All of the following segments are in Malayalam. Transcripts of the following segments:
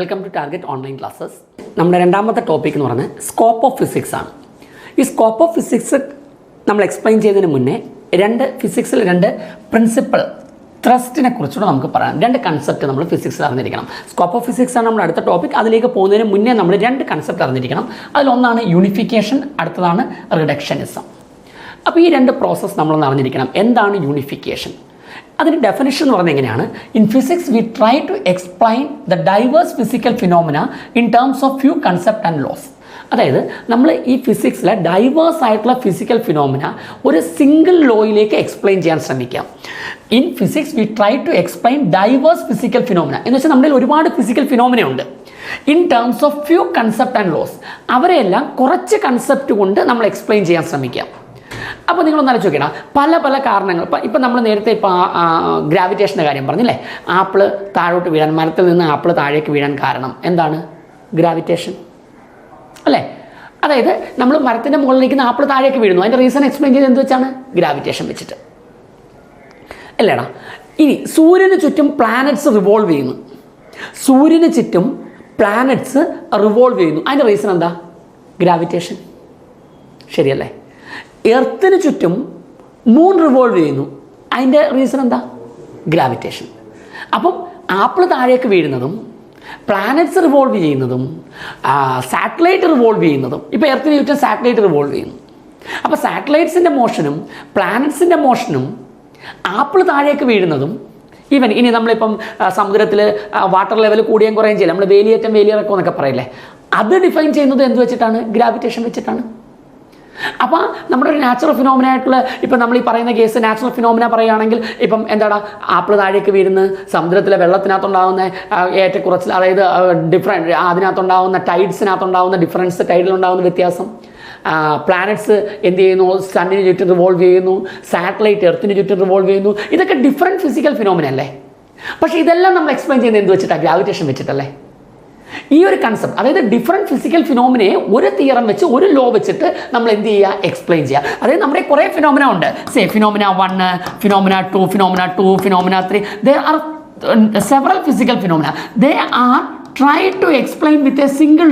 Welcome to Target online classes. നമ്മുടെ രണ്ടാമത്തെ ടോപ്പിക് എന്ന് പറയുന്നത് സ്കോപ്പ് ഓഫ് ഫിസിക്സ് ആണ്. ഈ സ്കോപ്പ് ഓഫ് ഫിസിക്സ് നമ്മൾ എക്സ്പ്ലെയിൻ ചെയ്യുന്നതിന് മുന്നേ ഫിസിക്സിൽ രണ്ട് പ്രിൻസിപ്പൾ ത്രസ്റ്റിനെ കുറിച്ചുകൂടെ നമുക്ക് പറയാം. രണ്ട് കൺസെപ്റ്റ് നമ്മൾ ഫിസിക്സിൽ അറിഞ്ഞിരിക്കണം. സ്കോപ്പ് ഓഫ് ഫിസിക്സ് ആണ് നമ്മുടെ അടുത്ത ടോപ്പിക്. അതിലേക്ക് പോകുന്നതിന് മുന്നേ നമ്മൾ രണ്ട് കൺസെപ്റ്റ് അറിഞ്ഞിരിക്കണം. അതിലൊന്നാണ് യൂണിഫിക്കേഷൻ, അടുത്തതാണ് റിഡക്ഷനിസം. അപ്പോൾ ഈ രണ്ട് പ്രോസസ്സ് നമ്മളൊന്ന് അറിഞ്ഞിരിക്കണം. എന്താണ് യൂണിഫിക്കേഷൻ? അതിൻ്റെ ഡെഫിനിഷൻ എന്ന് പറഞ്ഞാൽ എങ്ങനെയാണ്? In physics we try to explain the diverse physical phenomena in terms of few concept and laws. അതായത് നമ്മൾ ഈ ഫിസിക്സിലെ ഡൈവേഴ്സ് ആയിട്ടുള്ള ഫിസിക്കൽ ഫിനോമിന ഒരു സിംഗിൾ ലോയിലേക്ക് എക്സ്പ്ലെയിൻ ചെയ്യാൻ ശ്രമിക്കാം. In physics we try to explain diverse physical phenomena എന്ന് വെച്ചാൽ നമ്മുടെ ഒരുപാട് ഫിസിക്കൽ ഫിനോമിന ഉണ്ട്. In terms of few concept and laws, അവരെല്ലാം കുറച്ച് കൺസെപ്റ്റ് കൊണ്ട് നമ്മൾ എക്സ്പ്ലെയിൻ ചെയ്യാൻ ശ്രമിക്കാം. അപ്പോൾ നിങ്ങളൊന്ന് ആലോചിച്ച് നോക്കണം, പല പല കാരണങ്ങൾ. ഇപ്പം നമ്മൾ നേരത്തെ ഗ്രാവിറ്റേഷൻ്റെ കാര്യം പറഞ്ഞില്ലേ, ആപ്പിള് താഴോട്ട് വീഴാൻ, മരത്തിൽ നിന്ന് ആപ്പിള് താഴേക്ക് വീഴാൻ കാരണം എന്താണ്? ഗ്രാവിറ്റേഷൻ അല്ലേ? അതായത് നമ്മൾ മരത്തിൻ്റെ മുകളിൽ നിൽക്കുന്ന ആപ്പിൾ താഴേക്ക് വീഴുന്നു, അതിൻ്റെ റീസൺ എക്സ്പ്ലെയിൻ ചെയ്ത് എന്ത് വെച്ചാണ്? ഗ്രാവിറ്റേഷൻ വെച്ചിട്ട് അല്ലേടാ. ഇനി സൂര്യന് ചുറ്റും പ്ലാനറ്റ്സ് റിവോൾവ് ചെയ്യുന്നു. സൂര്യന് ചുറ്റും പ്ലാനറ്റ്സ് റിവോൾവ് ചെയ്യുന്നു, അതിൻ്റെ റീസൺ എന്താ? ഗ്രാവിറ്റേഷൻ. ശരിയല്ലേ? എർത്തിന് ചുറ്റും മൂൺ റിവോൾവ് ചെയ്യുന്നു, അതിൻ്റെ റീസൺ എന്താ? ഗ്രാവിറ്റേഷൻ. അപ്പം ആപ്പിൾ താഴേക്ക് വീഴുന്നതും പ്ലാനറ്റ്സ് റിവോൾവ് ചെയ്യുന്നതും സാറ്റലൈറ്റ് റിവോൾവ് ചെയ്യുന്നതും, ഇപ്പോൾ എർത്തിന് ചുറ്റും സാറ്റലൈറ്റ് റിവോൾവ് ചെയ്യുന്നു. അപ്പോൾ സാറ്റലൈറ്റ്സിൻ്റെ മോഷനും പ്ലാനറ്റ്സിൻ്റെ മോഷനും ആപ്പിൾ താഴേക്ക് വീഴുന്നതും, ഇനി നമ്മളിപ്പം സമുദ്രത്തിൽ വാട്ടർ ലെവൽ കൂടിയും കുറയും ചെയ്യില്ല, നമ്മൾ വേലിയേറ്റം വേലിയിറക്കം എന്നൊക്കെ പറയില്ലേ, അത് ഡിഫൈൻ ചെയ്യുന്നത് എന്ത് വെച്ചിട്ടാണ്? ഗ്രാവിറ്റേഷൻ വെച്ചിട്ടാണ്. അപ്പോൾ നമ്മുടെ ഒരു നാച്ചുറൽ ഫിനോമിന ആയിട്ടുള്ള, ഇപ്പം നമ്മൾ ഈ പറയുന്ന കേസ് നാച്ചുറൽ ഫിനോമിന പറയുകയാണെങ്കിൽ, ഇപ്പം എന്താണ്? ആപ്പിൾ താഴേക്ക് വീഴുന്ന, സമുദ്രത്തിലെ വെള്ളത്തിനകത്തുണ്ടാകുന്ന ഏറ്റക്കുറച്ചിൽ, അതായത് അതിനകത്തുണ്ടാകുന്ന ടൈഡ്സിനകത്തുണ്ടാകുന്ന ഡിഫറൻസ്, ടൈഡിലുണ്ടാകുന്ന വ്യത്യാസം, പ്ലാനറ്റ്സ് എന്ത് ചെയ്യുന്നു? സണ്ണിന് ചുറ്റും റിവോൾവ് ചെയ്യുന്നു, സാറ്റലൈറ്റ് എർത്തിന് ചുറ്റും റിവോൾവ് ചെയ്യുന്നു. ഇതൊക്കെ ഡിഫറെൻറ്റ് ഫിസിക്കൽ ഫിനോമിന അല്ലേ? പക്ഷേ ഇതെല്ലാം നമ്മൾ എക്സ്പ്ലെയിൻ ചെയ്യുന്നത് എന്ത് വെച്ചിട്ടാണ്? ഗ്രാവിറ്റേഷൻ വെച്ചിട്ടല്ലേ? ഈ ഒരു കൺസെപ്റ്റ്, അതായത് ഡിഫറെൻറ്റ് ഫിസിക്കൽ ഫിനോമിനയെ ഒരു തിയറം വെച്ച്, ഒരു ലോ വെച്ചിട്ട് നമ്മൾ എന്ത് ചെയ്യുക? എക്സ്പ്ലെയിൻ ചെയ്യുക. അതായത് നമ്മുടെ കുറേ ഫിനോമിന ഉണ്ട്. Phenomena 1, phenomena 2, phenomena 3. There are several physical phenomena. They are try to explain with a single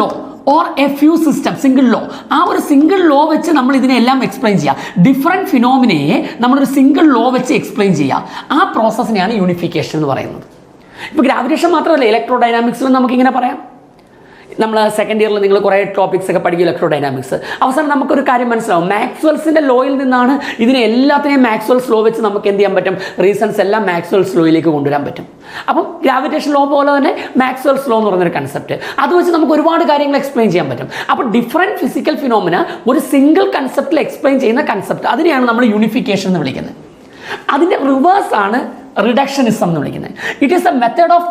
law or a few system. Single law, ആ ഒരു സിംഗിൾ ലോ വെച്ച് നമ്മൾ ഇതിനെല്ലാം എക്സ്പ്ലെയിൻ ചെയ്യുക. ഡിഫറെൻറ്റ് ഫിനോമിനയെ നമ്മളൊരു സിംഗിൾ ലോ വെച്ച് എക്സ്പ്ലെയിൻ ചെയ്യുക. ആ പ്രോസസ്സിനെയാണ് യൂണിഫിക്കേഷൻ എന്ന് പറയുന്നത്. ഇപ്പോൾ ഗ്രാവിറ്റേഷൻ മാത്രമല്ല, ഇലക്ട്രോ ഡൈനാമിക്സിലും നമുക്കിങ്ങനെ പറയാം. നമ്മൾ സെക്കൻഡ് ഇയറിൽ നിങ്ങൾ കുറേ ടോപ്പിക്സ് ഒക്കെ പഠിക്കും, ഇലക്ട്രോ ഡൈനാമിക്സ്. അവസാനം നമുക്കൊരു കാര്യം മനസ്സിലാവും, മാക്സ്വെൽസിൻ്റെ ലോയിൽ നിന്നാണ് ഇതിനെ എല്ലാത്തിനെയും മാക്സ്വെൽസ് ലോ വെച്ച് നമുക്ക് എന്ത് ചെയ്യാൻ പറ്റും? റീസൺസ് എല്ലാം മാക്സ്വെൽസ് ലോയിലേക്ക് കൊണ്ടുവരാൻ പറ്റും. അപ്പം ഗ്രാവിറ്റേഷൻ ലോ പോലെ തന്നെ മാക്സ്വെൽസ് ലോ എന്ന് പറയുന്നൊരു കൺസെപ്റ്റ്, അത് വെച്ച് നമുക്ക് ഒരുപാട് കാര്യങ്ങൾ എക്സ്പ്ലെയിൻ ചെയ്യാൻ പറ്റും. അപ്പോൾ ഡിഫറെൻറ്റ് ഫിസിക്കൽ ഫിനോമിന ഒരു സിംഗിൾ കൺസെപ്റ്റിൽ എക്സ്പ്ലെയിൻ ചെയ്യുന്ന കൺസെപ്റ്റ്, അതിനെയാണ് നമ്മൾ യൂണിഫിക്കേഷൻ എന്ന് വിളിക്കുന്നത്. അതിൻ്റെ റിവേഴ്സ് ആണ് റിഡക്ഷനിസം എന്ന് വിളിക്കുന്നത്. It is A method of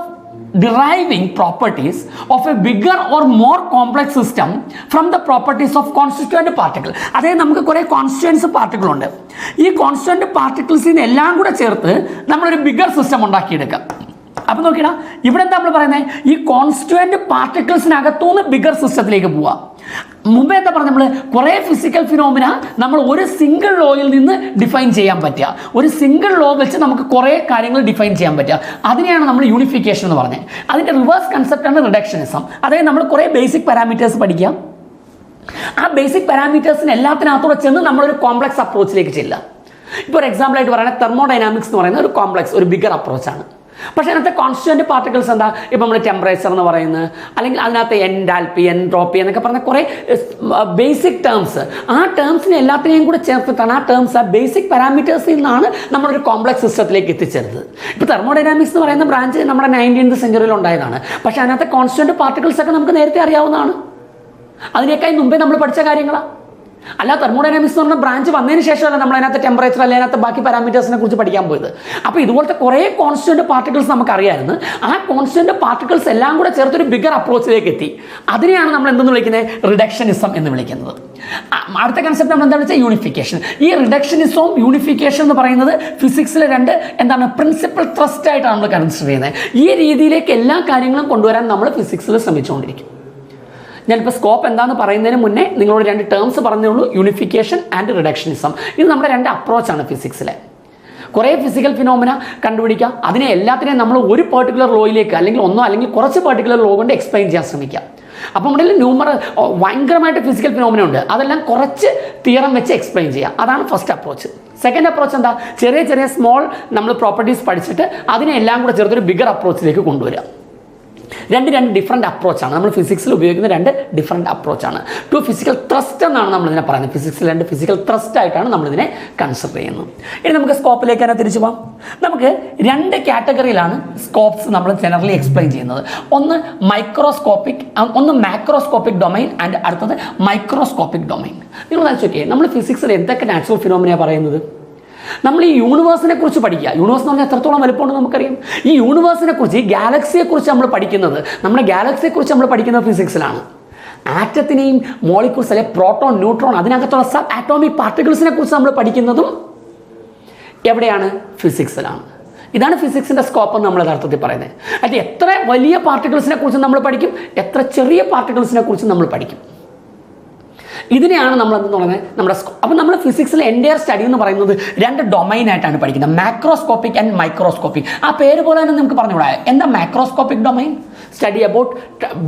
deriving properties of a bigger or more complex system from the properties of constituent particle. അതായത് നമുക്ക് കുറേ കോൺസ്റ്റിറ്റ്യൂവൻസ് പാർട്ടിക്കിൾ ഉണ്ട്. ഈ കോൺസ്റ്റിറ്റ്യൂവൻറ്റ് പാർട്ടിക്കിൾസിന് എല്ലാം കൂടെ ചേർത്ത് നമ്മളൊരു ബിഗർ സിസ്റ്റം ഉണ്ടാക്കിയെടുക്കാം. അപ്പോൾ നോക്കിയാ ഇവിടെ എന്താ നമ്മൾ പറയുന്നത്? ഈ കോൺസ്റ്റിറ്റ്യൂവൻറ്റ് പാർട്ടിക്കിൾസിനകത്തുനിന്ന് ബിഗർ സിസ്റ്റത്തിലേക്ക് പോവാം. മുമ്പേ എന്താ പറഞ്ഞത്? നമ്മൾ കുറേ ഫിസിക്കൽ ഫിനോമിന നമ്മൾ ഒരു സിംഗിൾ ലോയിൽ നിന്ന് ഡിഫൈൻ ചെയ്യാൻ പറ്റുക. ഒരു സിംഗിൾ ലോ വെച്ച് നമുക്ക് കുറേ കാര്യങ്ങൾ ഡിഫൈൻ ചെയ്യാൻ പറ്റുക. അതിനെയാണ് നമ്മൾ യൂണിഫിക്കേഷൻ എന്ന് പറഞ്ഞത്. അതിൻ്റെ റിവേഴ്സ് കൺസെപ്റ്റാണ് റിഡക്ഷനിസം. അതായത് നമ്മൾ കുറേ ബേസിക് പാരാമീറ്റേഴ്സ് പഠിക്കാം. ആ ബേസിക് പാരാമീറ്റേഴ്സിന് എല്ലാത്തിനകത്തൂടെ ചെന്ന് നമ്മളൊരു കോംപ്ലക്സ് അപ്രോച്ചിലേക്ക് ചെല്ലുക. ഇപ്പോൾ ഒരു എക്സാമ്പിളായിട്ട് പറയുന്നത് തെർമോഡൈനാമിക്സ് എന്ന് പറയുന്ന ഒരു കോംപ്ലക്സ്, ഒരു ബിഗർ അപ്രോച്ചാണ്. പക്ഷേ അതിനകത്തെ കോൺസ്റ്റിറ്റ്യൂവൻറ്റ് പാർട്ടിക്കിൾസ് എന്താ? ഇപ്പം നമ്മൾ ടെമ്പറേച്ചർ എന്ന് പറയുന്നത്, അല്ലെങ്കിൽ അതിനകത്ത് എൻഡാൽപ്പി, എൻട്രോപ്പി എന്നൊക്കെ പറഞ്ഞ കുറേ ബേസിക് ടേംസ്, ആ ടേംസിനെ എല്ലാത്തിനെയും കൂടെ ചേർത്തിട്ടാണ്, ആ ടേംസ്, ആ ബേസിക് പാരാമീറ്റേഴ്സിൽ നിന്നാണ് നമ്മളൊരു കോംപ്ലക്സ് സിസ്റ്റത്തിലേക്ക് എത്തിച്ചേരുന്നത്. ഇപ്പോൾ തെർമോഡൈനാമിക്സ് എന്ന് പറയുന്ന ബ്രാഞ്ച് നമ്മുടെ 19th സെഞ്ച്വറിയിൽ ഉണ്ടായതാണ്. പക്ഷേ അതിനകത്തെ കോൺസ്റ്റിറ്റ്യൂവൻറ്റ് പാർട്ടിക്കിൾസ് ഒക്കെ നമുക്ക് നേരത്തെ അറിയാവുന്നതാണ്. അതിനേക്കാൾ മുമ്പേ നമ്മൾ പഠിച്ച കാര്യങ്ങളാണ്. അല്ല, തെർമോഡൈനാമിക്സ് എന്ന് പറഞ്ഞ ബ്രാഞ്ച് വന്നതിന് ശേഷമല്ല നമ്മൾ അതിനകത്ത് ടെമ്പറേച്ചർ അല്ലെങ്കിൽ അതിനകത്ത് ബാക്കി പാരാമീറ്റേഴ്സിനെ കുറിച്ച് പഠിക്കാൻ പോയത്. അപ്പോൾ ഇതുപോലത്തെ കുറേ കോൺസ്റ്റിറ്റ്യൂവൻറ്റ് പാർട്ടിക്കിൾസ് നമുക്കറിയാമായിരുന്നു. ആ കോൺസ്റ്റിറ്റ്യൂവൻറ്റ് പാർട്ടിക്കിൾസ് എല്ലാം കൂടെ ചേർത്തൊരു ബിഗർ അപ്രോച്ചിലേക്ക് എത്തി. അതിനെയാണ് നമ്മൾ എന്തെന്ന് വിളിക്കുന്നത്? റിഡക്ഷനിസം എന്ന് വിളിക്കുന്നത്. അടുത്ത കൺസെപ്റ്റ് നമ്മൾ എന്താണെന്ന് വെച്ചാൽ യൂണിഫിക്കേഷൻ. ഈ റിഡക്ഷനിസവും യൂണിഫിക്കേഷൻ എന്ന് പറയുന്നത് ഫിസിക്സിലെ രണ്ട് പ്രിൻസിപ്പൽ ത്രസ്റ്റ് ആയിട്ടാണ് നമ്മൾ കൺസിഡർ ചെയ്യുന്നത്. ഈ രീതിയിലേക്ക് എല്ലാ കാര്യങ്ങളും കൊണ്ടുവരാൻ നമ്മൾ ഫിസിക്സിൽ ശ്രമിച്ചുകൊണ്ടിരിക്കും. ഞാനിപ്പോൾ സ്കോപ്പ് എന്താണെന്ന് പറയുന്നതിന് മുന്നേ നിങ്ങളോട് രണ്ട് ടേംസ് പറഞ്ഞേ ഉള്ളൂ, യൂണിഫിക്കേഷൻ ആൻഡ് റിഡക്ഷനിസം. ഇത് നമ്മുടെ രണ്ട് അപ്രോച്ചാണ് ഫിസിക്സിലെ. കുറേ ഫിസിക്കൽ ഫിനോമിന കണ്ടുപിടിക്കാം. അതിനെ എല്ലാത്തിനെയും നമ്മൾ ഒരു പെർട്ടിക്കുലർ ലോയിലേക്ക് അല്ലെങ്കിൽ ഒന്നോ അല്ലെങ്കിൽ കുറച്ച് പെർട്ടിക്കുലർ ലോ കൊണ്ട് എക്സ്പ്ലെയിൻ ചെയ്യാൻ ശ്രമിക്കാം. അപ്പോൾ നമ്മുടെ ഭയങ്കരമായിട്ട് ഫിസിക്കൽ ഫിനോമിന ഉണ്ട്, അതെല്ലാം കുറച്ച് തിയറം വെച്ച് എക്സ്പ്ലെയിൻ ചെയ്യാം. അതാണ് ഫസ്റ്റ് അപ്രോച്ച്. സെക്കൻഡ് അപ്രോച്ച് എന്താ? ചെറിയ ചെറിയ സ്മോൾ നമ്മൾ പ്രോപ്പർട്ടീസ് പഠിച്ചിട്ട് അതിനെ എല്ലാം കൂടെ ചേർത്തൊരു ബിഗർ അപ്രോച്ചിലേക്ക് കൊണ്ടുവരിക. രണ്ട് ഡിഫറെൻറ്റ് അപ്രോച്ചാണ് നമ്മൾ ഫിസിക്സിൽ ഉപയോഗിക്കുന്ന രണ്ട് ഡിഫറെൻറ്റ് അപ്രോച്ചാണ്. ടു ഫിസിക്കൽ ത്രസ്റ്റ് എന്നാണ് നമ്മളിതിനെ പറയുന്നത്. ഫിസിക്സിൽ രണ്ട് ഫിസിക്കൽ ത്രസ്റ്റ് ആയിട്ടാണ് നമ്മളിതിനെ കൺസിഡർ ചെയ്യുന്നത്. ഇനി നമുക്ക് സ്കോപ്പിലേക്ക് തന്നെ തിരിച്ചു പോകാം. നമുക്ക് രണ്ട് കാറ്റഗറിയിലാണ് സ്കോപ്സ് നമ്മൾ ജനറലി എക്സ്പ്ലെയിൻ ചെയ്യുന്നത്. ഒന്ന് മൈക്രോസ്കോപ്പിക്, ഒന്ന് മാക്രോസ്കോപ്പിക് ഡൊമൈൻ ആൻഡ് അടുത്തത് മൈക്രോസ്കോപ്പിക് ഡൊമൈൻ. നിങ്ങൾ നോക്കിയേ, നമ്മൾ ഫിസിക്സിൽ എന്തൊക്കെ നാച്ചുറൽ ഫിനോമിനയാണ് പറയുന്നത്? നമ്മൾ ഈ യൂണിവേഴ്സിനെ കുറിച്ച് പഠിക്കുക. യൂണിവേഴ്സ് എന്ന് പറഞ്ഞാൽ എത്രത്തോളം വലുപ്പമുണ്ടെന്ന് നമുക്കറിയാം. ഈ യൂണിവേഴ്സിനെ കുറിച്ച്, ഈ ഗാലക്സിയെക്കുറിച്ച് നമ്മൾ പഠിക്കുന്നത്, നമ്മുടെ ഗാലക്സിയെക്കുറിച്ച് നമ്മൾ പഠിക്കുന്നത് ഫിസിക്സിലാണ്. ആറ്റത്തിനെയും മോളിക്യൂൾസ് അല്ലെ പ്രോട്ടോൺ, ന്യൂട്രോൺ, അതിനകത്തുള്ള സബ് ആറ്റോമിക് പാർട്ടിക്കിൾസിനെ കുറിച്ച് നമ്മൾ പഠിക്കുന്നതും എവിടെയാണ്? ഫിസിക്സിലാണ്. ഇതാണ് ഫിസിക്സിൻ്റെ സ്കോപ്പ് എന്ന് നമ്മൾ യഥാർത്ഥത്തിൽ പറയുന്നത്. അത് എത്ര വലിയ പാർട്ടിക്കിൾസിനെ കുറിച്ച് നമ്മൾ പഠിക്കും, എത്ര ചെറിയ പാർട്ടിക്കിൾസിനെ കുറിച്ച് നമ്മൾ പഠിക്കും. ഇതിനെയാണ് നമ്മൾ എന്തെന്ന് പറയുന്നത് നമ്മുടെ അപ്പോൾ നമ്മൾ ഫിസിക്സിലെ എൻ്റയർ സ്റ്റഡി എന്ന് പറയുന്നത് രണ്ട് ഡൊമൈനായിട്ടാണ് പഠിക്കുന്നത്, മാക്രോസ്കോപ്പിക് ആൻഡ് മൈക്രോസ്കോപ്പിക്. ആ പേര് പോലെ തന്നെ നമുക്ക് പറഞ്ഞുകൂടാ. എന്താ macroscopic domain? Study about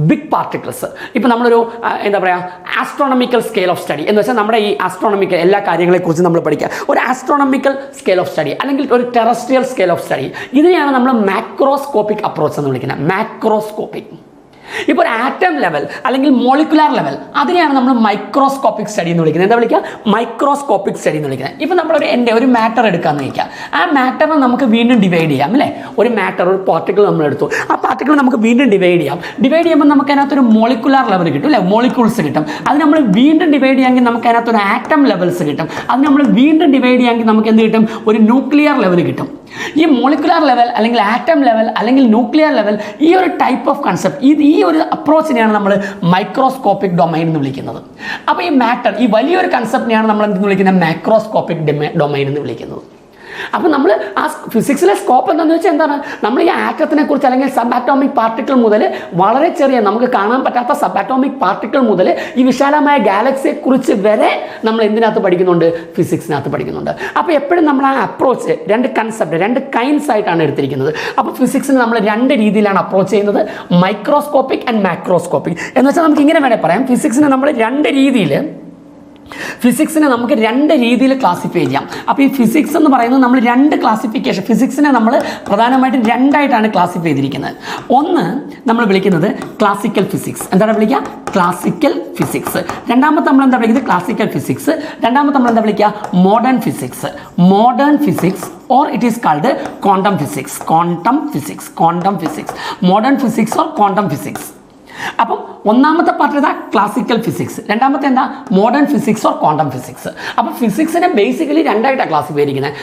big particles. ഇപ്പോൾ നമ്മളൊരു എന്താ പറയുക, ആസ്ട്രോണമിക്കൽ സ്കെയിൽ ഓഫ് സ്റ്റഡി എന്ന് വെച്ചാൽ നമ്മുടെ ഈ ആസ്ട്രോണമിക്കൽ എല്ലാ കാര്യങ്ങളെക്കുറിച്ച് നമ്മൾ പഠിക്കുക. ഒരു ആസ്ട്രോണമിക്കൽ സ്കെയിൽ ഓഫ് സ്റ്റഡി അല്ലെങ്കിൽ ഒരു ടെറസ്ട്രിയൽ സ്കെയിൽ ഓഫ് സ്റ്റഡി, ഇതിനെയാണ് നമ്മൾ മാക്രോസ്കോപ്പിക് അപ്രോച്ച് എന്ന് വിളിക്കുന്നത്. മാക്രോസ്കോപ്പിക്. ഇപ്പോൾ ഒരു ആറ്റം ലെവൽ അല്ലെങ്കിൽ മോളിക്കുലാർ ലെവൽ, അതിനെയാണ് നമ്മൾ മൈക്രോസ്കോപ്പിക് സ്റ്റഡി എന്ന് വിളിക്കുന്നത്. എന്താ വിളിക്കുക? മൈക്രോസ്കോപ്പിക് സ്റ്റഡി എന്ന് വിളിക്കുന്നത്. ഇപ്പോൾ നമ്മളൊരു ഒരു മാറ്റർ എടുക്കാമെന്ന് വയ്ക്കാം. ആ മാറ്ററിനെ നമുക്ക് വീണ്ടും ഡിവൈഡ് ചെയ്യാം അല്ലേ? ഒരു മാറ്റർ, ഒരു പാർട്ടിക്കിൾ നമ്മൾ എടുത്തു, ആ പാർട്ടിക്കിൾ നമുക്ക് വീണ്ടും ഡിവൈഡ് ചെയ്യാം. ഡിവൈഡ് ചെയ്യുമ്പോൾ നമുക്ക് അതിനകത്തൊരു മോളിക്കുലാർ ലെവൽ കിട്ടും അല്ലേ? മോളിക്യൂൾസ് കിട്ടും. അത് നമ്മൾ വീണ്ടും ഡിവൈഡ് ചെയ്യാമെങ്കിൽ നമുക്ക് അതിനകത്തൊരു ആറ്റം ലെവൽസ് കിട്ടും. അത് നമ്മൾ വീണ്ടും ഡിവൈഡ് ചെയ്യാമെങ്കിൽ നമുക്ക് എന്ത് കിട്ടും? ഒരു ന്യൂക്ലിയർ ലെവൽ കിട്ടും. ഈ മോളിക്കുലാർ ലെവൽ അല്ലെങ്കിൽ ആറ്റം ലെവൽ അല്ലെങ്കിൽ ന്യൂക്ലിയർ ലെവൽ, ഈ ഒരു ടൈപ്പ് ഓഫ് കൺസെപ്റ്റ്, ഈ ഒരു അപ്രോച്ചിനെയാണ് നമ്മൾ മൈക്രോസ്കോപ്പിക് ഡൊമൈൻ എന്ന് വിളിക്കുന്നത്. അപ്പോൾ ഈ മാറ്റർ, ഈ വലിയൊരു കൺസെപ്റ്റിനെയാണ് നമ്മൾ എന്തെന്ന് വിളിക്കുന്നത്? മാക്രോസ്കോപ്പിക് ഡൊമൈൻ എന്ന് വിളിക്കുന്നത്. അപ്പോൾ നമ്മൾ ആ ഫിസിക്സിലെ സ്കോപ്പ് എന്താണെന്ന് വെച്ചാൽ എന്താണ്? നമ്മൾ ഈ ആറ്റത്തിനെ കുറിച്ച് അല്ലെങ്കിൽ സബ് ആറ്റോമിക് പാർട്ടിക്കിൾ മുതൽ വളരെ ചെറിയ നമുക്ക് കാണാൻ പറ്റാത്ത സബ് ആറ്റോമിക് പാർട്ടിക്കിൾ മുതൽ ഈ വിശാലമായ ഗാലക്സിയെക്കുറിച്ച് വരെ നമ്മൾ എന്തിനകത്ത് പഠിക്കുന്നുണ്ട്? ഫിസിക്സിനകത്ത് പഠിക്കുന്നുണ്ട്. അപ്പോൾ എപ്പോഴും നമ്മൾ ആ അപ്രോച്ച് രണ്ട് കൺസെപ്റ്റ്, രണ്ട് കൈൻഡ്സ് ആയിട്ടാണ് എടുത്തിരിക്കുന്നത്. അപ്പോൾ ഫിസിക്സിന് നമ്മൾ രണ്ട് രീതിയിലാണ് അപ്രോച്ച് ചെയ്യുന്നത്, മൈക്രോസ്കോപ്പിക് ആൻഡ് മാക്രോസ്കോപ്പിക് എന്ന് വെച്ചാൽ നമുക്ക് ഇങ്ങനെ വേണേൽ പറയാം. ഫിസിക്സിനെ നമ്മൾ രണ്ട് രീതിയിൽ ക്ലാസിഫൈ ചെയ്യാം. അപ്പോൾ ഈ ഫിസിക്സ് എന്ന് പറയുന്നത് നമ്മൾ രണ്ട് ക്ലാസിഫിക്കേഷൻ, ഫിസിക്സിനെ നമ്മൾ പ്രധാനമായിട്ടും രണ്ടായിട്ടാണ് ക്ലാസിഫൈ ചെയ്തിരിക്കുന്നത്. ഒന്ന് നമ്മൾ വിളിക്കുന്നത് ക്ലാസിക്കൽ ഫിസിക്സ്. എന്താണ് വിളിക്കുക? Classical physics. രണ്ടാമത്തെ നമ്മൾ എന്താ വിളിക്കുന്നത്? Classical physics. രണ്ടാമത്തെ നമ്മൾ എന്താ വിളിക്കുക? Modern physics. Modern physics or it is called quantum physics. Modern physics or quantum physics. അപ്പം ഒന്നാമത്തെ പാർട്ട് ഏതാ? Classical physics. രണ്ടാമത്തെ എന്താ? Modern physics or quantum physics. അപ്പോൾ ഫിസിക്സിനെ ബേസിക്കലി രണ്ടായിട്ടാണ് ക്ലാസിഫൈ ചെയ്തിരിക്കുന്നത്,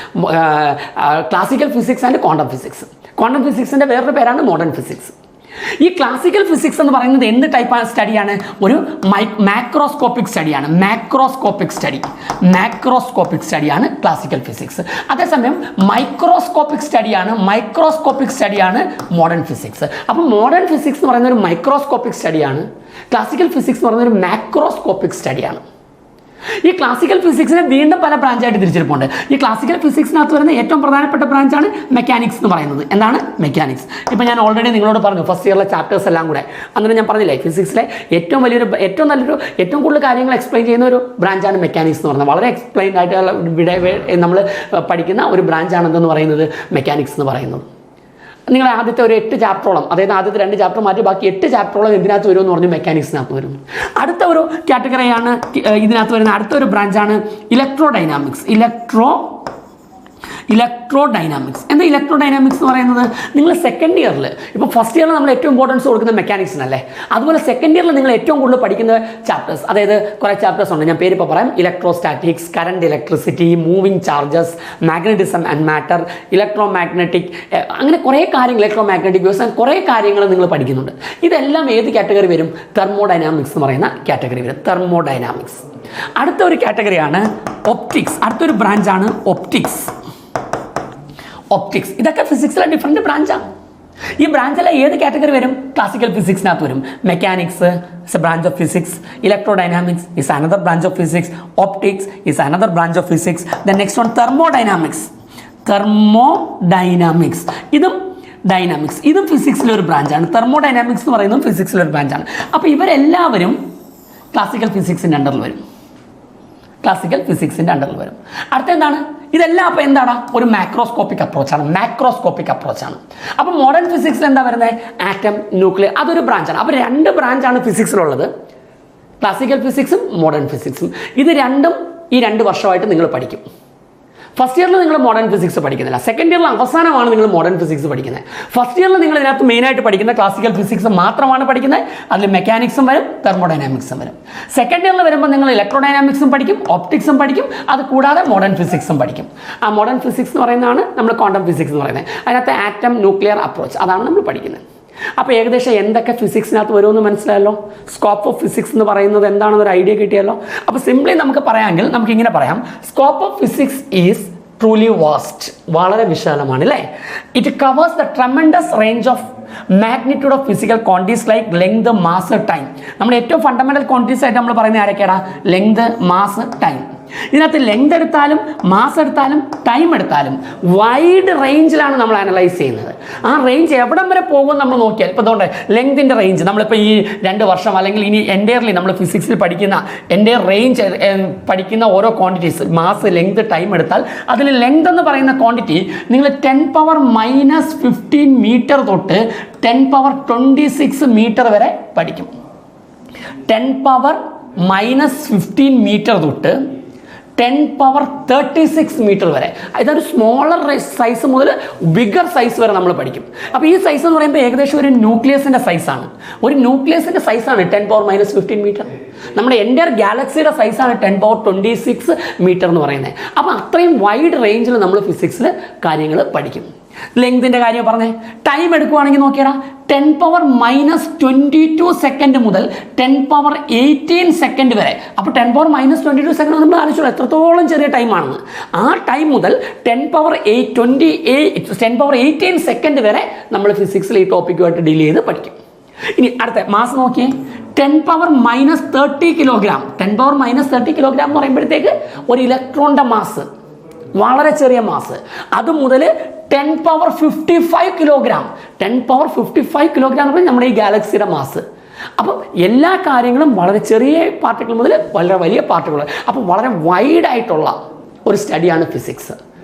classical physics and quantum physics. ക്വാണ്ടം ഫിസിക്സിൻ്റെ വേറൊരു പേരാണ് മോഡേൺ ഫിസിക്സ്. ഈ ക്ലാസിക്കൽ ഫിസിക്സ് എന്ന് പറയുന്നത് എന്ത് ടൈപ്പ് സ്റ്റഡിയാണ്? ഒരു മാക്രോസ്കോപ്പിക് സ്റ്റഡിയാണ്. മാക്രോസ്കോപ്പിക് സ്റ്റഡിയാണ് ക്ലാസിക്കൽ ഫിസിക്സ്. അതേസമയം മൈക്രോസ്കോപ്പിക് സ്റ്റഡിയാണ് മോഡേൺ ഫിസിക്സ്. അപ്പോൾ മോഡേൺ ഫിസിക്സ് എന്ന് പറയുന്ന ഒരു മൈക്രോസ്കോപ്പിക് സ്റ്റഡിയാണ്, ക്ലാസിക്കൽ ഫിസിക്സ് എന്ന് പറയുന്ന ഒരു മാക്രോസ്കോപ്പിക് സ്റ്റഡിയാണ്. ഈ ക്ലാസിക്കൽ ഫിസിക്സിനെ വീണ്ടും പല ബ്രാഞ്ചായിട്ട് തിരിച്ചിരിപ്പുണ്ട്. ഈ ക്ലാസിക്കൽ ഫിസിക്സിനകത്ത് വരുന്ന ഏറ്റവും പ്രധാനപ്പെട്ട ബ്രാഞ്ചാണ് മെക്കാനിക്സ് എന്ന് പറയുന്നത്. എന്താണ് മെക്കാനിക്സ്? ഇപ്പോൾ ഞാൻ ഓൾറെഡി നിങ്ങളോട് പറഞ്ഞു ഫസ്റ്റ് ഇയറിലെ ചാപ്റ്റേഴ്സ് എല്ലാം കൂടെ. അന്നേരം ഞാൻ പറഞ്ഞില്ലേ ഫിസിക്സിലെ ഏറ്റവും കൂടുതൽ കാര്യങ്ങൾ എക്സ്പ്ലെയിൻ ചെയ്യുന്ന ഒരു ബ്രാഞ്ചാണ് മെക്കാനിക്സ് എന്ന് പറയുന്നത്. വളരെ എക്സ്പ്ലെയിൻ ആയിട്ടുള്ള നമ്മൾ പഠിക്കുന്ന ഒരു ബ്രാഞ്ചാണ് എന്തെന്ന് പറയുന്നത്? മെക്കാനിക്സ് എന്ന് പറയുന്നത്. നിങ്ങൾ ആദ്യത്തെ ഒരു 8 ചാപ്റ്ററോളം, അതായത് ആദ്യത്തെ 2 ചാപ്റ്റർ മാറ്റി ബാക്കി 8 ചാപ്റ്ററോളം ഇതിനകത്ത് വരുമെന്ന് പറഞ്ഞു, മെക്കാനിക്സിനകത്ത് വരുന്നു. അടുത്ത ഒരു കാറ്റഗറിയാണ് ഇതിനകത്ത് വരുന്ന അടുത്തൊരു ബ്രാഞ്ചാണ് ഇലക്ട്രോ ഡൈനാമിക്സ്. എന്താ ഇലക്ട്രോ ഡൈനാമിക്സ് എന്ന് പറയുന്നത്? നിങ്ങൾ സെക്കൻഡ് ഇയറിൽ, ഇപ്പോൾ ഫസ്റ്റ് ഇയറിൽ നമ്മൾ ഏറ്റവും ഇമ്പോർട്ടൻസ് കൊടുക്കുന്നത് മെക്കാനിക്സിനല്ലേ, അതുപോലെ സെക്കൻഡ് ഇയറിൽ നിങ്ങൾ ഏറ്റവും കൂടുതൽ പഠിക്കുന്ന ചാപ്റ്റേഴ്സ്, അതായത് കുറേ ചാപ്റ്റേഴ്സ് ഉണ്ട്. ഞാൻ പേര് ഇപ്പോൾ പറയാം. Electrostatics, current electricity, moving charges, magnetism and matter, electro magnetic, അങ്ങനെ കുറേ കാര്യങ്ങൾ, ഇലക്ട്രോ മാഗ്നറ്റിക് വേവ്സ്, കുറേ കാര്യങ്ങൾ നിങ്ങൾ പഠിക്കുന്നുണ്ട്. ഇതെല്ലാം ഏത് കാറ്റഗറി വരും? തെർമോഡൈനാമിക്സ് എന്ന് പറയുന്ന കാറ്റഗറി വരും. തെർമോഡൈനാമിക്സ്. അടുത്ത ഒരു കാറ്റഗറിയാണ് ഒപ്റ്റിക്സ്. അടുത്തൊരു ബ്രാഞ്ചാണ് ഒപ്റ്റിക്സ്. ഇതൊക്കെ ഫിസിക്സിലെ ഡിഫറെൻറ്റ് ബ്രാഞ്ചാണ്. ഈ ബ്രാഞ്ചിലെ ഏത് കാറ്റഗറി വരും? ക്ലാസിക്കൽ ഫിസിക്സിനകത്ത് വരും. Mechanics is A branch of physics, electrodynamics is another branch of physics, optics is another branch of physics. Then next one thermodynamics. Thermodynamics. ഇതും ഡൈനാമിക്സ്, ഇതും ഫിസിക്സിലെ ഒരു ബ്രാഞ്ചാണ്. തെർമോഡൈനാമിക്സ് എന്ന് പറയുന്നതും ഫിസിക്സിലെ ഒരു ബ്രാഞ്ചാണ്. അപ്പോൾ ഇവരെല്ലാവരും ക്ലാസിക്കൽ ഫിസിക്സിൻ്റെ അണ്ടറിൽ വരും. ക്ലാസിക്കൽ ഫിസിക്സിൻ്റെ അണ്ടറിൽ വരും. അടുത്ത എന്താണ്? ഇതെല്ലാം അപ്പോൾ എന്താണ്? ഒരു മാക്രോസ്കോപ്പിക് അപ്രോച്ചാണ്. അപ്പോൾ മോഡേൺ ഫിസിക്സിൽ എന്താ വരുന്നത്? ആറ്റം, ന്യൂക്ലിയർ, അതൊരു ബ്രാഞ്ചാണ്. അപ്പോൾ 2 ബ്രാഞ്ചാണ് ഫിസിക്സിലുള്ളത്, ക്ലാസിക്കൽ ഫിസിക്സും മോഡേൺ ഫിസിക്സും. ഇത് രണ്ടും ഈ 2 വർഷമായിട്ട് നിങ്ങൾ പഠിക്കും. ഫസ്റ്റ് ഇയറിൽ നിങ്ങൾ മോഡേൺ ഫിസിക്സ് പഠിക്കുന്നില്ല, സെക്കൻഡ് ഇയറിൽ അവസാനമാണ് നിങ്ങൾ മോഡേൺ ഫിസിക്സ് പഠിക്കുന്നത്. ഫസ്റ്റ് ഇയറിൽ നിങ്ങൾ ഇതിനകത്ത് മെയിനായിട്ട് പഠിക്കുന്ന ക്ലാസിക്കൽ ഫിസിക്സ് മാത്രമാണ് പഠിക്കുന്നത്. അതിൽ മെക്കാനിക്സും വരും, തെർമോഡൈനാമിക്സും വരും. സെക്കൻഡ് ഇയറിൽ വരുമ്പോൾ നിങ്ങൾ ഇലക്ട്രോഡൈനാമിക്സും പഠിക്കും, ഓപ്റ്റിക്സും പഠിക്കും, അത് കൂടാതെ മോഡേൺ ഫിസിക്സും പഠിക്കും. ആ മോഡേൺ ഫിസിക്സ് എന്ന് പറയുന്നതാണ് നമ്മൾ ക്വാണ്ടം ഫിസിക്സ് എന്ന് പറയുന്നത്. അതിനകത്ത് ആറ്റം, ന്യൂക്ലിയർ അപ്രോച്ച്, അതാണ് നമ്മൾ പഠിക്കുന്നത്. അപ്പോൾ ഏകദേശം എന്തൊക്കെ ഫിസിക്സിനകത്ത് വരുമെന്ന് മനസ്സിലായല്ലോ. സ്കോപ്പ് ഓഫ് ഫിസിക്സ് എന്ന് പറയുന്നത് എന്താണെന്നൊരു ഐഡിയ കിട്ടിയല്ലോ. അപ്പോൾ സിംപ്ലി നമുക്ക് പറയാമെങ്കിൽ നമുക്കിങ്ങനെ പറയാം, scope of physics is truly vast, വളരെ വിശാലമാണ് അല്ലേ. It covers the tremendous range of magnitude of physical quantities like length, mass, time. നമ്മുടെ ഏറ്റവും ഫണ്ടമെന്റൽ ക്വാണ്ടിറ്റീസ് ആയിട്ട് നമ്മൾ പറയുന്നത് ആരൊക്കെയാണ്? Length, mass, time. ഇതിനകത്ത് ലെങ്ത് എടുത്താലും മാസ് എടുത്താലും ടൈം എടുത്താലും വൈഡ് റേഞ്ചിലാണ് നമ്മൾ അനലൈസ് ചെയ്യുന്നത്. ആ റേഞ്ച് എവിടം വരെ പോകുമെന്ന് നമ്മൾ നോക്കിയാൽ, ഇപ്പോൾ അതുകൊണ്ട് ലെങ്തിൻ്റെ റേഞ്ച് നമ്മളിപ്പോൾ ഈ 2 വർഷം അല്ലെങ്കിൽ ഇനി എൻ്റയർലി നമ്മൾ ഫിസിക്സിൽ പഠിക്കുന്ന എൻ്റയർ റേഞ്ച് പഠിക്കുന്ന ഓരോ ക്വാണ്ടിറ്റീസ്, മാസ്, ലെങ്ത്, ടൈം എടുത്താൽ അതിൽ ലെങ്ത് എന്ന് പറയുന്ന ക്വാണ്ടിറ്റി നിങ്ങൾ 10⁻⁻15 മീറ്റർ തൊട്ട് 10⁻26 മീറ്റർ വരെ പഠിക്കും. 10⁻⁻15 മീറ്റർ തൊട്ട് 10⁻36 മീറ്റർ വരെ, ഇതൊരു സ്മോളർ സൈസ് മുതൽ ബിഗർ സൈസ് വരെ നമ്മൾ പഠിക്കും. അപ്പോൾ ഈ സൈസ് എന്ന് പറയുമ്പോൾ ഏകദേശം ഒരു ന്യൂക്ലിയസിൻ്റെ സൈസാണ്. ഒരു ന്യൂക്ലിയസിൻ്റെ സൈസാണ് 10⁻⁻15 മീറ്റർ. നമ്മുടെ എൻ്റെ ഗാലക്സിയുടെ സൈസാണ് 10⁻26 മീറ്റർ എന്ന് പറയുന്നത്. അപ്പോൾ അത്രയും വൈഡ് റേഞ്ചിൽ നമ്മൾ ഫിസിക്സിൽ കാര്യങ്ങൾ പഠിക്കും. ലെങ്തിൻ്റെ കാര്യം പറഞ്ഞേ. ടൈം എടുക്കുവാണെങ്കിൽ നോക്കിയാൽ 10⁻⁻22 സെക്കൻഡ് മുതൽ 10⁻18 സെക്കൻഡ് വരെ. അപ്പോൾ 10⁻⁻22 സെക്കൻഡ് നമ്മൾ ആലോചിച്ചോളൂ എത്രത്തോളം ചെറിയ ടൈമാണെന്ന്. ആ ടൈം മുതൽ 10⁻18 സെക്കൻഡ് വരെ നമ്മൾ ഫിസിക്സിൽ ഈ ടോപ്പിക്കുമായിട്ട് ഡീൽ ചെയ്ത് പഠിക്കും. ഇനി അടുത്ത മാസ് നോക്കിയേ. 10⁻30 കിലോഗ്രാം. 10⁻30 കിലോഗ്രാം എന്ന് പറയുമ്പോഴത്തേക്ക് ഒരു ഇലക്ട്രോണിൻ്റെ മാസ്, വളരെ ചെറിയ മാസ്. അത് മുതൽ 10⁻55 കിലോഗ്രാം. 10⁻55 കിലോഗ്രാം എന്ന് പറഞ്ഞാൽ നമ്മുടെ ഈ ഗാലക്സിയുടെ മാസ്. അപ്പം എല്ലാ കാര്യങ്ങളും വളരെ ചെറിയ പാർട്ടിക്കിൾ മുതൽ വളരെ വലിയ പാർട്ടിക്കിൾ. അപ്പം വളരെ വൈഡായിട്ടുള്ള ഒരു സ്റ്റഡിയാണ് ഫിസിക്സ്.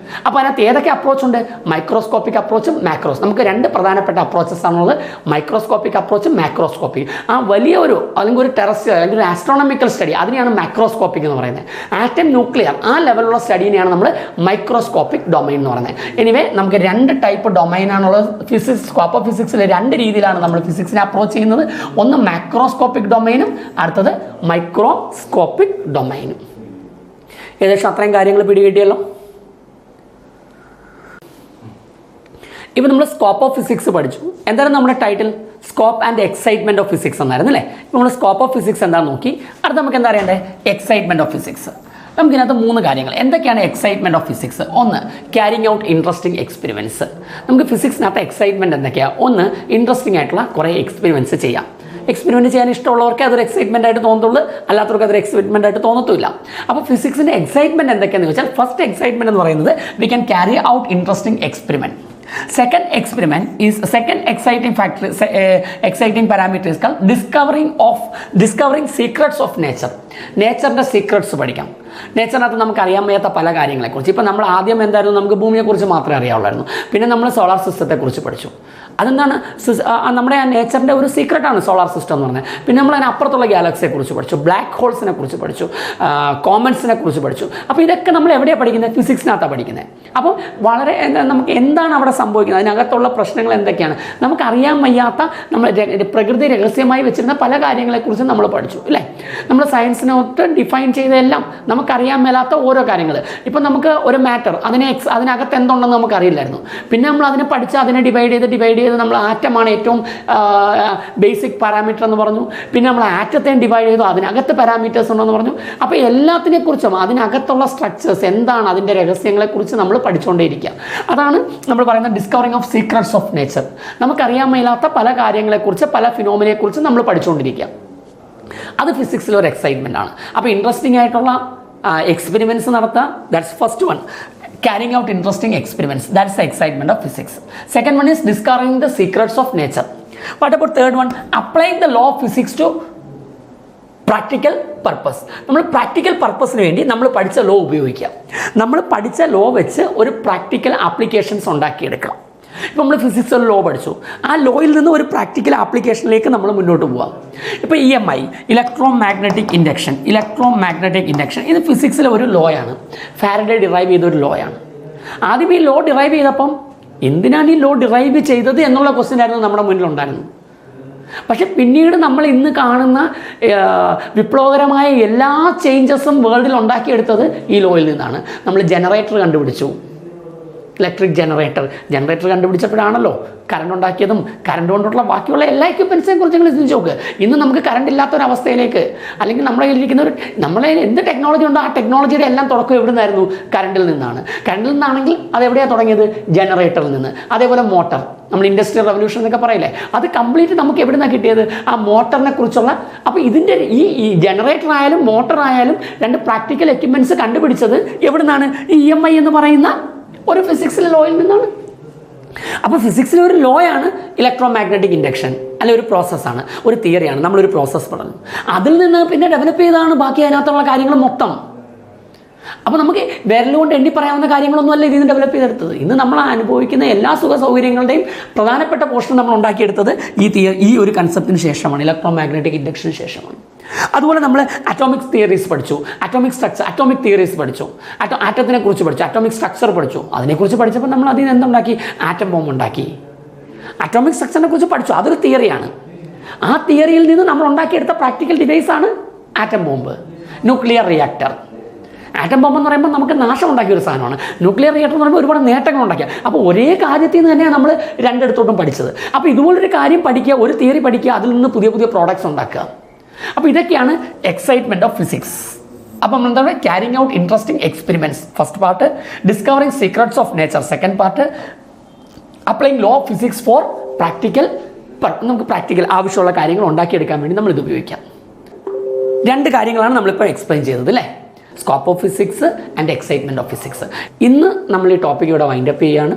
അപ്പോൾ അതിനകത്ത് ഏതൊക്കെ അപ്രോച്ച് ഉണ്ട്? മൈക്രോസ്കോപ്പിക് അപ്രോച്ചും മാക്രോസ്. നമുക്ക് 2 പ്രധാനപ്പെട്ട അപ്രോച്ചസ് ആണുള്ളത്, മൈക്രോസ്കോപ്പിക് അപ്രോച്ചും മാക്രോസ്കോപ്പിക്. ആ വലിയ അല്ലെങ്കിൽ ഒരു ടെറസ്ട്രിയൽ അല്ലെങ്കിൽ ഒരു ആസ്ട്രോണമിക്കൽ സ്റ്റഡി, അതിനെയാണ് മാക്രോസ്കോപ്പിക് എന്ന് പറയുന്നത്. ആറ്റം, ന്യൂക്ലിയർ, ആ ലെവലുള്ള സ്റ്റഡീനെയാണ് നമ്മൾ മൈക്രോസ്കോപ്പിക് ഡൊമൈൻ എന്ന് പറയുന്നത്. എനിവേ നമുക്ക് 2 ടൈപ്പ് ഡൊമൈനാണുള്ളത്. ഫിസിക്സ്, സ്കോപ്പ് ഓഫ് ഫിസിക്സിൽ 2 രീതിയിലാണ് നമ്മൾ ഫിസിക്സിനെ അപ്രോച്ച് ചെയ്യുന്നത്. ഒന്ന് മാക്രോസ്കോപ്പിക് ഡൊമൈനും അടുത്തത് മൈക്രോസ്കോപ്പിക് ഡൊമൈനും. ഏകദേശം അത്രയും കാര്യങ്ങൾ പിടികിട്ടിയല്ലോ. ഇപ്പോൾ നമ്മൾ സ്കോപ്പ് ഓഫ് ഫിസിക്സ് പഠിച്ചു. എന്തായാലും നമ്മുടെ title scope and excitement of physics എന്നായിരുന്നു അല്ലേ. ഇപ്പോൾ നമ്മൾ സ്കോപ്പ് ഓഫ് ഫിസിക്സ് എന്താണെന്ന് നോക്കി. അടുത്ത് നമുക്ക് എന്താ അറിയണ്ടേ? Excitement of physics. നമുക്കിതിനകത്ത് 3 കാര്യങ്ങൾ. എന്തൊക്കെയാണ് എക്സൈറ്റ്മെൻറ്റ് ഓഫ് ഫിസിക്സ്? ഒന്ന്, ക്യാരിങ് ഔട്ട് ഇൻട്രസ്റ്റിംഗ് എക്സ്പെരിമെൻറ്റ്സ്. നമുക്ക് ഫിസിക്സിനകത്ത് എക്സൈറ്റ്മെൻറ്റ് എന്തൊക്കെയാണ്? ഒന്ന്, ഇൻട്രസ്റ്റിംഗ് ആയിട്ടുള്ള കുറേ എക്സ്പെരിമെൻറ്റ്സ് ചെയ്യാം. എക്സ്പെരിമെൻറ്റ് ചെയ്യാൻ ഇഷ്ടമുള്ളവർക്ക് അതൊരു എക്സൈറ്റ്മെൻ്റ് ആയിട്ട് തോന്നത്തുള്ളൂ, അല്ലാത്തവർക്ക് അതൊരു എക്സൈറ്റ്മെൻ്റ് ആയിട്ട് തോന്നത്തില്ല. അപ്പോൾ ഫിസിക്സിൻ്റെ എക്സൈറ്റ്മെൻറ്റ് എന്തൊക്കെയാണെന്ന് വെച്ചാൽ, ഫസ്റ്റ് എക്സൈറ്റ്മെൻറ്റ് എന്ന് പറയുന്നത് we can carry out interesting experiment. Second exciting parameter is called discovering secrets of nature. നേച്ചറിൻ്റെ സീക്രട്സ് പഠിക്കാം. നേച്ചറിനകത്ത് നമുക്ക് അറിയാൻ വയ്യാത്ത പല കാര്യങ്ങളെക്കുറിച്ച്. ഇപ്പം നമ്മൾ ആദ്യം എന്തായിരുന്നു, നമുക്ക് ഭൂമിയെക്കുറിച്ച് മാത്രമേ അറിയാവുള്ളായിരുന്നു. പിന്നെ നമ്മൾ സോളാർ സിസ്റ്റത്തെക്കുറിച്ച് പഠിച്ചു. അതെന്താണ്? നമ്മുടെ ആ നേച്ചറിൻ്റെ ഒരു സീക്രട്ടാണ് സോളാർ സിസ്റ്റം എന്ന് പറഞ്ഞത്. പിന്നെ നമ്മൾ അതിനപ്പുറത്തുള്ള ഗാലക്സിയെക്കുറിച്ച് പഠിച്ചു, ബ്ലാക്ക് ഹോൾസിനെ കുറിച്ച് പഠിച്ചു, കോമറ്റ്സിനെ കുറിച്ച് പഠിച്ചു. അപ്പോൾ ഇതൊക്കെ നമ്മൾ എവിടെയാണ് പഠിക്കുന്നത്? ഫിസിക്സിനകത്താണ് പഠിക്കുന്നത്. അപ്പോൾ വളരെ നമുക്ക് എന്താണ് അവിടെ സംഭവിക്കുന്നത്, അതിനകത്തുള്ള പ്രശ്നങ്ങൾ എന്തൊക്കെയാണ്, നമുക്കറിയാൻ വയ്യാത്ത നമ്മൾ പ്രകൃതി രഹസ്യമായി വെച്ചിരുന്ന പല കാര്യങ്ങളെക്കുറിച്ച് നമ്മൾ പഠിച്ചു അല്ലേ. നമ്മൾ സയൻസിനോട്ട് ഡിഫൈൻ ചെയ്തതെല്ലാം നമുക്കറിയാൻ മേലാത്ത ഓരോ കാര്യങ്ങൾ. ഇപ്പം നമുക്ക് ഒരു മാറ്റർ അതിനകത്ത് എന്തുണ്ടെന്ന് നമുക്കറിയില്ലായിരുന്നു. പിന്നെ നമ്മൾ അതിനെ പഠിച്ച് അതിനെ ഡിവൈഡ് ചെയ്ത് നമ്മൾ ആറ്റമാണ് ഏറ്റവും ബേസിക് പാരാമീറ്റർ എന്ന് പറഞ്ഞു. പിന്നെ നമ്മൾ ആറ്റത്തെയും ഡിവൈഡ് ചെയ്തു, അതിനകത്ത് പാരാമീറ്റേഴ്സ് ഉണ്ടെന്ന് പറഞ്ഞു. അപ്പോൾ എല്ലാത്തിനെക്കുറിച്ചും അതിനകത്തുള്ള സ്ട്രക്ചേഴ്സ് എന്താണ്, അതിൻ്റെ രഹസ്യങ്ങളെക്കുറിച്ച് നമ്മൾ പഠിച്ചുകൊണ്ടേയിരിക്കുക. അതാണ് നമ്മൾ പറയുന്ന discovering of secrets of nature. നമുക്കറിയാൻ മേലാത്ത പല കാര്യങ്ങളെക്കുറിച്ച്, പല ഫിനോമിനയെക്കുറിച്ച് നമ്മൾ പഠിച്ചുകൊണ്ടിരിക്കുക. അത് ഫിസിക്സിൽ ഒരു എക്സൈറ്റ്മെൻ്റ് ആണ്. അപ്പോൾ ഇൻട്രസ്റ്റിംഗ് ആയിട്ടുള്ള എക്സ്പെരിമെൻറ്റ്സ് നടത്തുക, that's first one. carrying out interesting experiments. That's the excitement of physics. Second one is discovering the secrets of nature. What about third one? Applying the law of physics to practical purpose. നമ്മൾ പ്രാക്ടിക്കൽ പർപ്പസിന് വേണ്ടി നമ്മൾ പഠിച്ച ലോ ഉപയോഗിക്കുക. നമ്മൾ പഠിച്ച ലോ വെച്ച് ഒരു പ്രാക്ടിക്കൽ ആപ്ലിക്കേഷൻസ് ഉണ്ടാക്കിയെടുക്കണം. ഇപ്പോൾ നമ്മൾ ഫിസിക്സ് ഒരു ലോ പഠിച്ചു, ആ ലോയിൽ നിന്ന് ഒരു പ്രാക്ടിക്കൽ ആപ്ലിക്കേഷനിലേക്ക് നമ്മൾ മുന്നോട്ട് പോകാം. ഇപ്പോൾ EMI, ഇലക്ട്രോ മാഗ്നറ്റിക് ഇൻഡക്ഷൻ, ഇത് ഫിസിക്സിലെ ഒരു ലോയാണ്. ഫാരഡേ ഡിറൈവ് ചെയ്തൊരു ലോയാണ്. ആദ്യം ഈ ലോ ഡിറൈവ് ചെയ്തപ്പം എന്തിനാണ് ഈ ലോ ഡിറൈവ് ചെയ്തത് എന്നുള്ള ക്വസ്റ്റ്യൻ ആയിരുന്നു നമ്മുടെ മുന്നിലുണ്ടായിരുന്നു. പക്ഷെ പിന്നീട് നമ്മൾ ഇന്ന് കാണുന്ന വിപ്ലവകരമായ എല്ലാ ചേഞ്ചസും വേൾഡിൽ ഉണ്ടാക്കിയെടുത്തത് ഈ ലോയിൽ നിന്നാണ്. നമ്മൾ ജനറേറ്റർ കണ്ടുപിടിച്ചു, ഇലക്ട്രിക് ജനറേറ്റർ കണ്ടുപിടിച്ചപ്പോഴാണല്ലോ കറണ്ട് ഉണ്ടാക്കിയതും കറണ്ട് കൊണ്ടുള്ള ബാക്കിയുള്ള എല്ലാ എക്യുപ്മെൻസിനെ കുറിച്ച് നിങ്ങൾ ചിന്തിച്ച് നോക്ക്. ഇന്ന് നമുക്ക് കറണ്ട് ഇല്ലാത്തൊരവസ്ഥയിലേക്ക്, അല്ലെങ്കിൽ നമ്മുടെ കയ്യിലിരിക്കുന്ന നമ്മളെ എന്ത് ടെക്നോളജി ഉണ്ടോ ആ ടെക്നോളജിയുടെ എല്ലാം തുടക്കം എവിടെ നിന്നായിരുന്നു? കറണ്ടിൽ നിന്നാണെങ്കിൽ അത് എവിടെയാണ് തുടങ്ങിയത്? ജനറേറ്ററിൽ നിന്ന്. അതേപോലെ മോട്ടർ, നമ്മൾ ഇൻഡസ്ട്രിയൽ റവല്യൂഷൻ എന്നൊക്കെ പറയില്ലേ, അത് കംപ്ലീറ്റ് നമുക്ക് എവിടെ നിന്നാണ് കിട്ടിയത്? ആ മോട്ടറിനെ കുറിച്ചുള്ള. അപ്പോൾ ഇതിൻ്റെ ഈ ജനറേറ്റർ ആയാലും മോട്ടർ ആയാലും രണ്ട് പ്രാക്ടിക്കൽ എക്യുപ്മെൻറ്റ്സ് കണ്ടുപിടിച്ചത് എവിടെ നിന്നാണ്? ഈ EMI എന്ന് പറയുന്ന ഒരു ഫിസിക്സിലെ ലോയിൽ നിന്നാണ്. അപ്പോൾ ഫിസിക്സിലെ ഒരു ലോയാണ് ഇലക്ട്രോ മാഗ്നറ്റിക് ഇൻഡക്ഷൻ, അല്ലെ ഒരു പ്രോസസ്സാണ്, ഒരു തിയറിയാണ്. നമ്മളൊരു പ്രോസസ്സ് പറഞ്ഞു, അതിൽ നിന്ന് പിന്നെ ഡെവലപ്പ് ചെയ്താണ് ബാക്കി അതിനകത്തുള്ള കാര്യങ്ങൾ മൊത്തം. അപ്പോൾ നമുക്ക് വിരലുകൊണ്ട് എണ്ണി പറയാവുന്ന കാര്യങ്ങളൊന്നും അല്ല ഇതിൽ നിന്ന് ഡെവലപ്പ് ചെയ്തെടുത്തത്. ഇന്ന് നമ്മൾ അനുഭവിക്കുന്ന എല്ലാ സുഖ സൗകര്യങ്ങളുടെയും പ്രധാനപ്പെട്ട പോർഷൻ നമ്മൾ ഉണ്ടാക്കിയെടുത്തത് ഈ ഒരു കൺസെപ്റ്റിന് ശേഷമാണ്, ഇലക്ട്രോ മാഗ്നറ്റിക് ഇൻഡക്ഷന് ശേഷമാണ്. അതുപോലെ നമ്മൾ അറ്റോമിക് തിയറീസ് പഠിച്ചു, അറ്റോമിക് തിയറീസ് പഠിച്ചു, ആറ്റത്തിനെ കുറിച്ച് പഠിച്ചു, അറ്റോമിക് സ്ട്രക്ചർ പഠിച്ചു. അതിനെക്കുറിച്ച് പഠിച്ചപ്പോൾ നമ്മൾ അതിൽ നിന്ന് എന്തുണ്ടാക്കി? ആറ്റം ബോംബ് ഉണ്ടാക്കി. അറ്റോമിക് സ്ട്രക്ചറിനെ കുറിച്ച് പഠിച്ചു, അതൊരു തിയറിയാണ്. ആ തിയറിയിൽ നിന്ന് നമ്മൾ ഉണ്ടാക്കിയെടുത്ത പ്രാക്ടിക്കൽ ഡിവൈസാണ് atom bomb, nuclear reactor. Atom bomb എന്ന് പറയുമ്പോൾ നമുക്ക് നാശം ഉണ്ടാക്കിയ ഒരു സാധനമാണ്. ന്യൂക്ലിയർ റിയാക്ടർ എന്ന് പറയുമ്പോൾ ഒരുപാട് നേട്ടങ്ങൾ ഉണ്ടാക്കിയ. അപ്പോൾ ഒരേ കാര്യത്തിൽ നിന്ന് തന്നെയാണ് നമ്മൾ രണ്ടിടത്തോട്ടും പഠിച്ചത്. അപ്പോൾ ഇതുപോലൊരു കാര്യം പഠിക്കുക, ഒരു തിയറി പഠിക്കുക, അതിൽ നിന്ന് പുതിയ പുതിയ പ്രോഡക്ട്സ് ഉണ്ടാക്കുക. അപ്പോൾ ഇതൊക്കെയാണ് എക്സൈറ്റ്മെൻറ്റ് ഓഫ് ഫിസിക്സ്. അപ്പം എന്താണ്? Carrying out interesting experiments, first part. Discovering secrets of nature, second part. Applying law of physics for practical, നമുക്ക് പ്രാക്ടിക്കൽ ആവശ്യമുള്ള കാര്യങ്ങൾ ഉണ്ടാക്കിയെടുക്കാൻ വേണ്ടി നമ്മൾ ഇത് ഉപയോഗിക്കാം. രണ്ട് കാര്യങ്ങളാണ് നമ്മളിപ്പോൾ എക്സ്പ്ലെയിൻ ചെയ്തത് അല്ലേ? Scope of physics and excitement of physics. ഇന്ന് നമ്മൾ ഈ ടോപ്പിക് ഇവിടെ വൈൻഡപ്പ് ചെയ്യുകയാണ്.